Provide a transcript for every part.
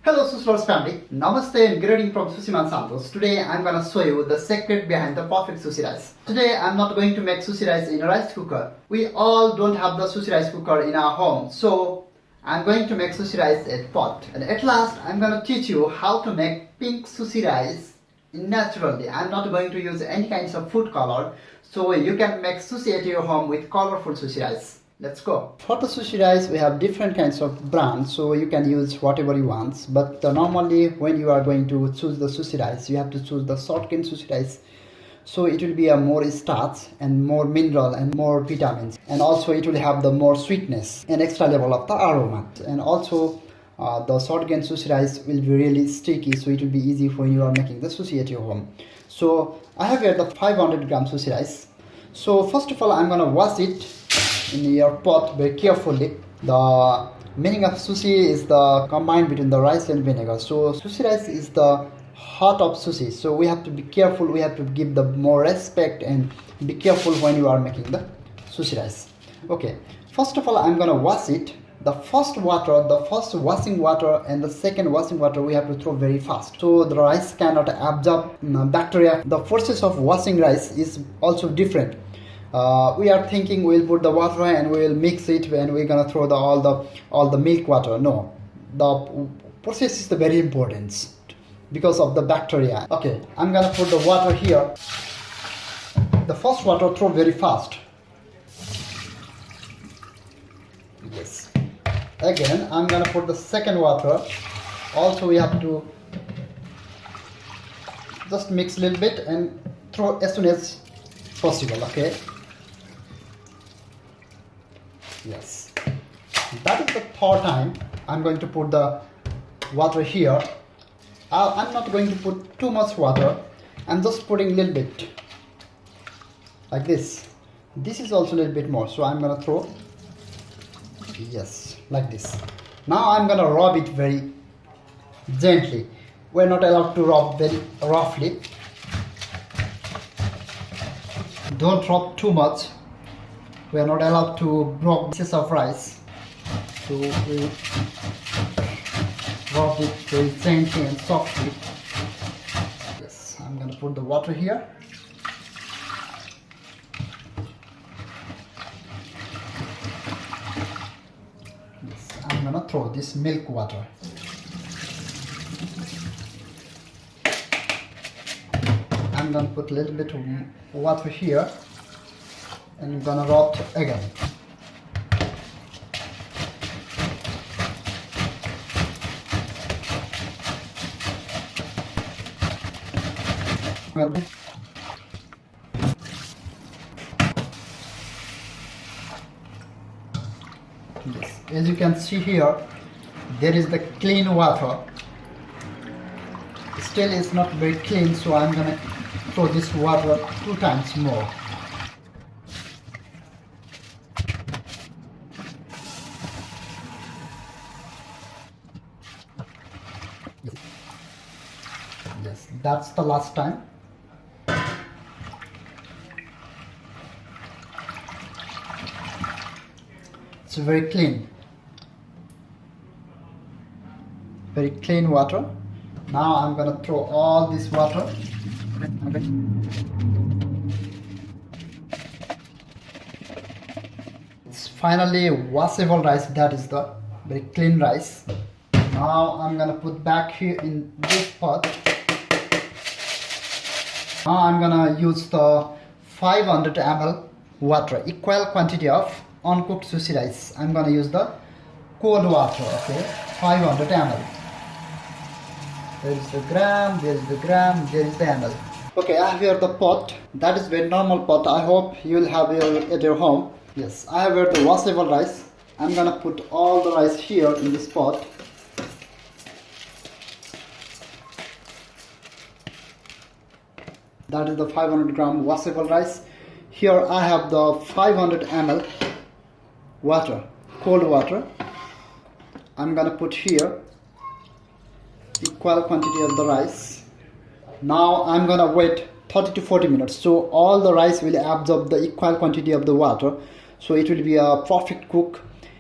Hello Sushi Lovers family, Namaste and greeting from Sushi Man Santosh. Today I'm gonna show you the secret behind the perfect sushi rice. Today I'm not going to make sushi rice in a rice cooker. We all don't have the sushi rice cooker in our home, so I'm going to make sushi rice at pot. And at last I'm gonna teach you how to make pink sushi rice naturally. I'm not going to use any kinds of food color, so you can make sushi at your home with colorful sushi rice. Let's go. For the sushi rice, we have different kinds of brands, so you can use whatever you want. But normally, when you are going to choose the sushi rice, you have to choose the short-grain sushi rice. So it will be a more starch and more mineral and more vitamins, and also it will have the more sweetness and extra level of the aroma. And also, the short-grain sushi rice will be really sticky, so it will be easy when you are making the sushi at your home. So I have here the 500 gram sushi rice. So first of all, I'm gonna wash it in your pot very carefully. The meaning of sushi is the combine between the rice and vinegar. So sushi rice is the heart of sushi, so we have to be careful. We have to give the more respect and be careful when you are making the sushi rice. Okay, first of all, I'm gonna wash it. The first washing water and the second washing water we have to throw very fast, so the rice cannot absorb bacteria. The process of washing rice is also different. We are thinking we'll put the water and we'll mix it and we're gonna throw all the milk water. No, the process is very important because of the bacteria. Okay, I'm gonna put the water here. The first water throw very fast. Yes. Again, I'm gonna put the second water. Also, we have to just mix a little bit and throw as soon as possible. Okay. Yes, that is the third time I'm going to put the water here. I'm not going to put too much water. I'm just putting a little bit like this. This is also a little bit more, so I'm gonna throw, yes, like this. Now I'm gonna rub it very gently. We're not allowed to rub very roughly. Don't rub too much. We are not allowed to break pieces of rice, so we rub it very gently and softly. Yes, I'm going to put the water here. Yes, I'm going to throw this milk water. I'm going to put a little bit of water here. And I'm gonna rub again. Yes, as you can see here, there is the clean water. Still it's not very clean, so I'm gonna throw this water 2 times more. Yes, that's the last time. It's very clean water. Now I'm gonna throw all this water. It's finally washable rice. That is the very clean rice. Now I'm gonna put back here in this pot. Now I'm gonna use the 500 ml water, equal quantity of uncooked sushi rice. I'm gonna use the cold water. Okay, 500 ml. There is the gram, there is the gram, there is the ml. Okay, I have here the pot. That is very normal pot. I hope you will have it at your home. Yes, I have here the washable rice. I'm gonna put all the rice here in this pot. That is the 500 gram washable rice. Here I have the 500 ml water, cold water. I'm gonna put here equal quantity of the rice. Now I'm gonna wait 30 to 40 minutes, so all the rice will absorb the equal quantity of the water, so it will be a perfect cook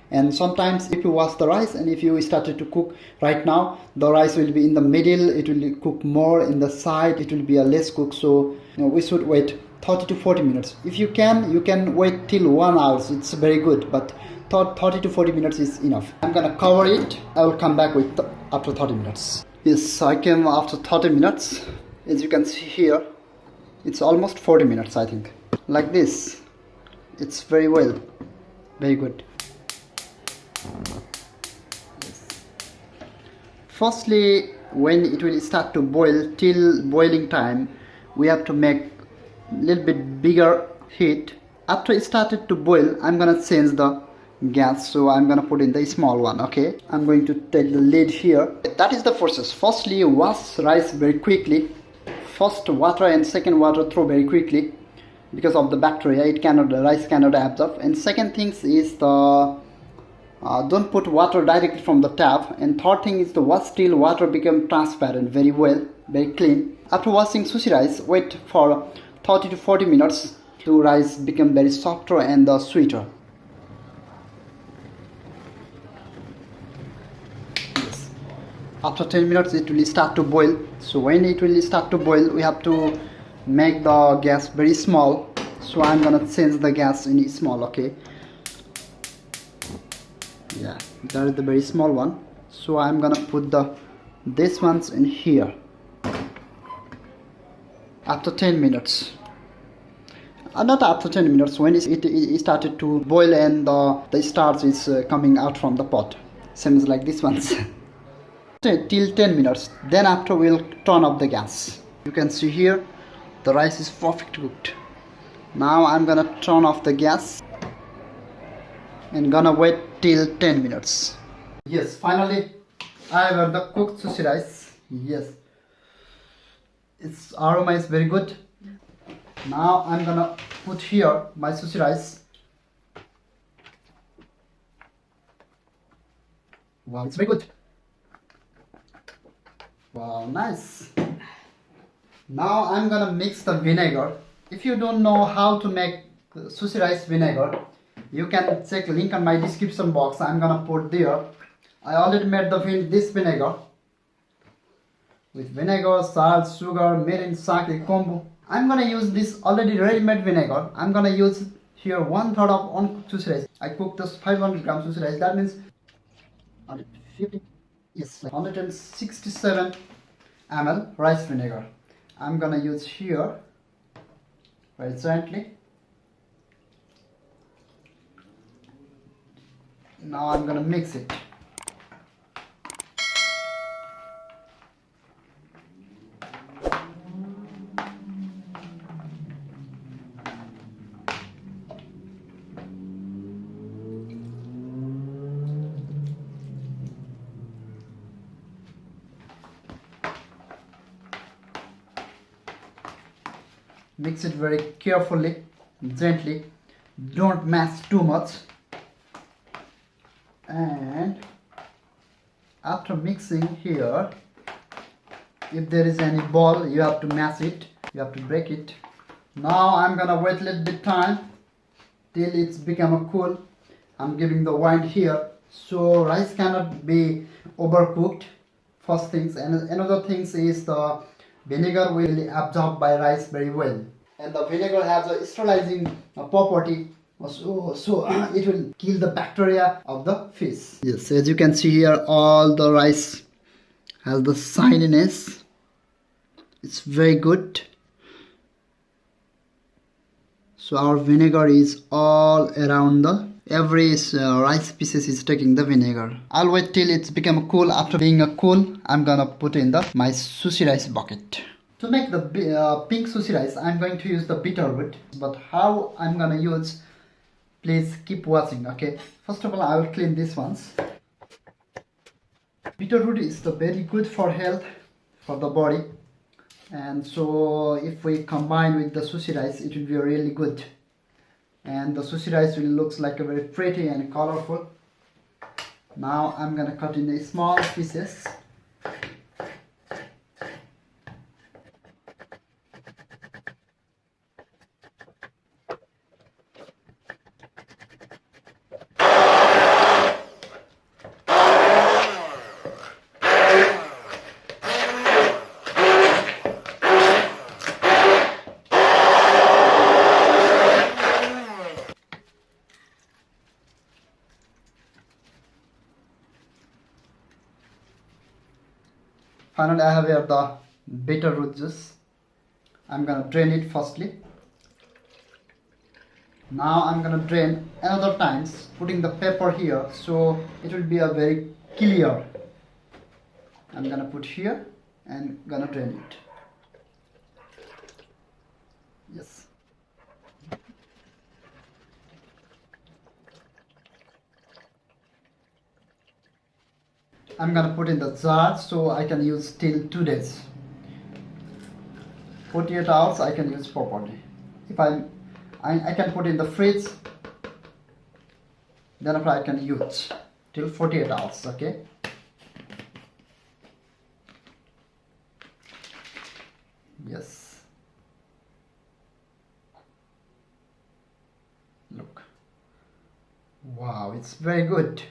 And sometimes if you wash the rice and if you started to cook right now, the rice will be in the middle, it will cook more in the side, it will be a less cooked. So we should wait 30 to 40 minutes. If you can wait till 1 hour, it's very good, but 30 to 40 minutes is enough. I'm gonna cover it. I will come back with after 30 minutes. Yes, I came after 30 minutes. As you can see here, it's almost 40 minutes, I think. Like this, it's very well, very good. Firstly, when it will start to boil, till boiling time, we have to make a little bit bigger heat. After it started to boil, I'm gonna change the gas, so I'm gonna put in the small one. Okay, I'm going to take the lid here. That is the process. Firstly, wash rice very quickly. First water and second water throw very quickly because of the bacteria. The rice cannot absorb. And second things is the don't put water directly from the tap. And third thing is the wash till water become transparent very well, very clean. After washing sushi rice, wait for 30 to 40 minutes to rice become very softer and sweeter. Yes. After 10 minutes it will start to boil. So when it will start to boil, we have to make the gas very small. So I'm gonna change the gas in small. Okay, yeah, that is the very small one. So I'm gonna put this ones in here after 10 minutes. Not after 10 minutes, when it started to boil and the starch is coming out from the pot, same as like this ones. Till 10 minutes, then after we'll turn off the gas. You can see here the rice is perfect cooked. Now I'm gonna turn off the gas and gonna wait till 10 minutes. Yes, finally I have the cooked sushi rice. Yes, its aroma is very good. Now I'm gonna put here my sushi rice. Wow, it's very good. Wow, nice. Now I'm gonna mix the vinegar. If you don't know how to make sushi rice vinegar, you can check link on my description box. I'm gonna put there. I already made this vinegar with vinegar, salt, sugar, mirin, sake, kombu. I'm gonna use this already ready-made vinegar. I'm gonna use here 1/3 of uncooked sushi rice. I cooked this 500 gram sushi rice. That means 150. Yes, 167 ml rice vinegar. I'm gonna use here very gently. Now I'm gonna mix it. Mix it very carefully, gently. Don't mash too much. And after mixing here, if there is any ball, you have to mash it, you have to break it. Now I'm gonna wait a little bit time till it's become a cool. I'm giving the wind here, so rice cannot be overcooked. First things, and another things is the vinegar will absorb by rice very well, and the vinegar has a sterilizing property. So it will kill the bacteria of the fish. Yes, as you can see here, all the rice has the shininess. It's very good. So our vinegar is all around every rice pieces is taking the vinegar. I'll wait till it's become cool. After being cool, I'm gonna put in my sushi rice bucket. To make the pink sushi rice, I'm going to use the bitter root. But how I'm gonna use, please keep watching. Okay, first of all I will clean these ones. Bitter root is very good for health, for the body, and so if we combine with the sushi rice, it will be really good, and the sushi rice will looks like a very pretty and colorful. Now I'm gonna cut in the small pieces. Finally, I have here the bitter root juice. I'm gonna drain it firstly. Now I'm gonna drain another times, putting the pepper here, so it will be a very clear. I'm gonna put here and gonna drain it. Yes. I'm gonna put in the jar so I can use till 2 days. 48 hours I can use properly. If I can put in the fridge, then after I can use till 48 hours. Okay. Yes. Look. Wow, it's very good.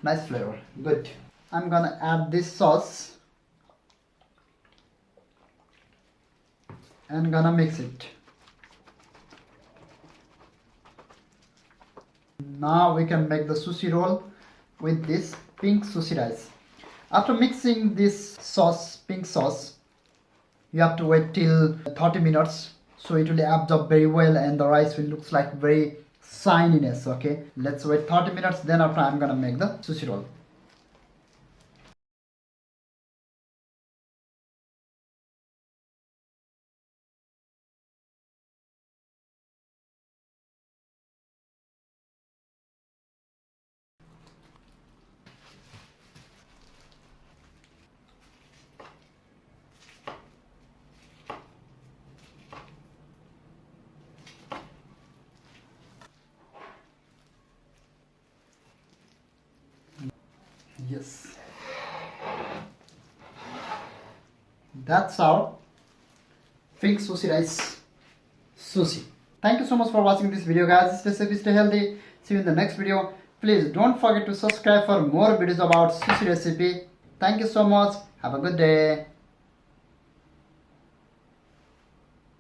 Nice flavor. Good. I'm gonna add this sauce and gonna mix it. Now we can make the sushi roll with this pink sushi rice. After mixing this sauce, pink sauce, you have to wait till 30 minutes so it will absorb very well and the rice will look like very shininess. Okay, let's wait 30 minutes, then after I'm gonna make the sushi roll. Yes, that's our pink sushi rice sushi. Thank you so much for watching this video, guys. Stay safe, stay healthy. See you in the next video. Please don't forget to subscribe for more videos about sushi recipe. Thank you so much. Have a good day.